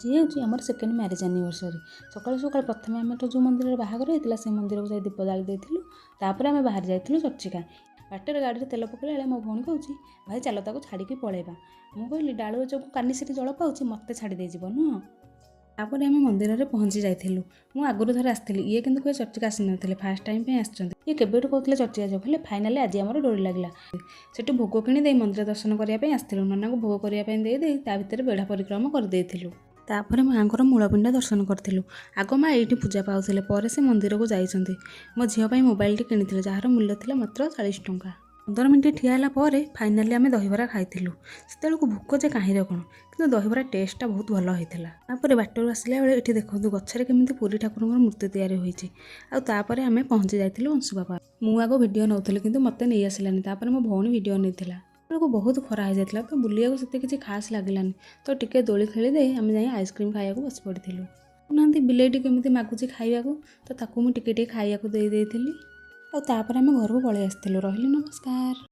ଆଜି ହେଉଛି ଆମର ସେକେଣ୍ଡ ମ୍ୟାରେଜ୍ ଆନିଭର୍ସରୀ। ସକାଳୁ ସକାଳୁ ପ୍ରଥମେ ଆମେ ତ ଯେଉଁ ମନ୍ଦିରରେ ବାହାଘର ହେଇଥିଲା ସେ ମନ୍ଦିରକୁ ଯାଇ ଦୀପ ଜାଳି ଦେଇଥିଲୁ। ତାପରେ ଆମେ ବାହାରି ଯାଇଥିଲୁ ଚର୍ଚ୍ଚିକା। ବାଟରେ ଗାଡ଼ିରେ ତେଲ ପକାଇଲା ବେଳେ ମୋ ଭଉଣୀ କହୁଛି, ଭାଇ ଚାଲ ତାକୁ ଛାଡ଼ିକି ପଳେଇବା। ମୁଁ କହିଲି, ଡାଳୁଅ ଯୋଗୁଁ କାନି ସେଠି ଜଳ ପାଉଛି, ମୋତେ ଛାଡ଼ି ଦେଇଯିବ ନୁହଁ। ତାପରେ ଆମେ ମନ୍ଦିରରେ ପହଞ୍ଚି ଯାଇଥିଲୁ। ମୁଁ ଆଗରୁ ଥରେ ଆସିଥିଲି, ଇଏ କିନ୍ତୁ କେବେ ଚର୍ଚ୍ଚିକା ଆସିନଥିଲେ, ଫାଷ୍ଟ ଟାଇମ୍ ପାଇଁ ଆସିଛନ୍ତି। ଇଏ କେବେଠୁ କହୁଥିଲେ ଚର୍ଚ୍ଚିକା ଯିବ, ହେଲେ ଫାଇନାଲି ଆଜି ଆମର ଡୋରି ଲାଗିଲା। ସେଠୁ ଭୋଗ କିଣି ଦେଇ ମନ୍ଦିର ଦର୍ଶନ କରିବା ପାଇଁ ଆସିଥିଲୁ। ନନାଙ୍କୁ ଭୋଗ କରିବା ପାଇଁ ଦେଇ ତା ଭିତରେ ବେଢ଼ା ପରିକ୍ରମା କରିଦେଇଥିଲୁ। ତାପରେ ମାଆଙ୍କର ମୂଳପିଣ୍ଡ ଦର୍ଶନ କରିଥିଲୁ। ଆଗ ମା ଏଇଠି ପୂଜା ପାଉଥିଲେ, ପରେ ସେ ମନ୍ଦିରକୁ ଯାଇଛନ୍ତି। ମୋ ଝିଅ ପାଇଁ ମୋବାଇଲଟି କିଣିଥିଲେ, ଯାହାର ମୂଲ୍ୟ ଥିଲା ମାତ୍ର 40 ଟଙ୍କା। 15 ମିନିଟ୍ ଠିଆ ହେଲା ପରେ ଫାଇନାଲି ଆମେ ଦହିବରା ଖାଇଥିଲୁ। ସେତେବେଳକୁ ଭୋକ ଯେ କାହିଁରେ କ'ଣ, କିନ୍ତୁ ଦହିବରା ଟେଷ୍ଟଟା ବହୁତ ଭଲ ହେଇଥିଲା। ତାପରେ ବାଟରୁ ଆସିଲା ବେଳେ ଏଠି ଦେଖନ୍ତୁ ଗଛରେ କେମିତି ପୁରୀ ଠାକୁରଙ୍କର ମୂର୍ତ୍ତି ତିଆରି ହୋଇଛି। ଆଉ ତାପରେ ଆମେ ପହଞ୍ଚି ଯାଇଥିଲୁ ଅଂଶୁବାପା। ମୁଁ ଆଗ ଭିଡ଼ିଓ ନେଉଥିଲି, କିନ୍ତୁ ମୋତେ ନେଇ ଆସିଲାନି। ତାପରେ ମୋ ଭଉଣୀ ଭିଡ଼ିଓ ନେଇଥିଲା। ସେତେବେଳକୁ ବହୁତ ଖରା ହେଇଯାଇଥିଲା, ତ ବୁଲିବାକୁ ସେତେ କିଛି ଖାସ୍ ଲାଗିଲାନି। ତ ଟିକେ ଦୋଳି ଖେଳି ଦେଇ ଆମେ ଯାଇ ଆଇସ୍କ୍ରିମ୍ ଖାଇବାକୁ ବସି ପଡ଼ିଥିଲୁ। ଶୁଣୁନାହାନ୍ତି ବିଲେଇଟି କେମିତି ମାଗୁଛି ଖାଇବାକୁ, ତ ତାକୁ ମୁଁ ଟିକେ ଟିକେ ଖାଇବାକୁ ଦେଇଥିଲି। ଆଉ ତାପରେ ଆମେ ଘରକୁ ପଳେଇ ଆସିଥିଲୁ। ରହିଲି, ନମସ୍କାର।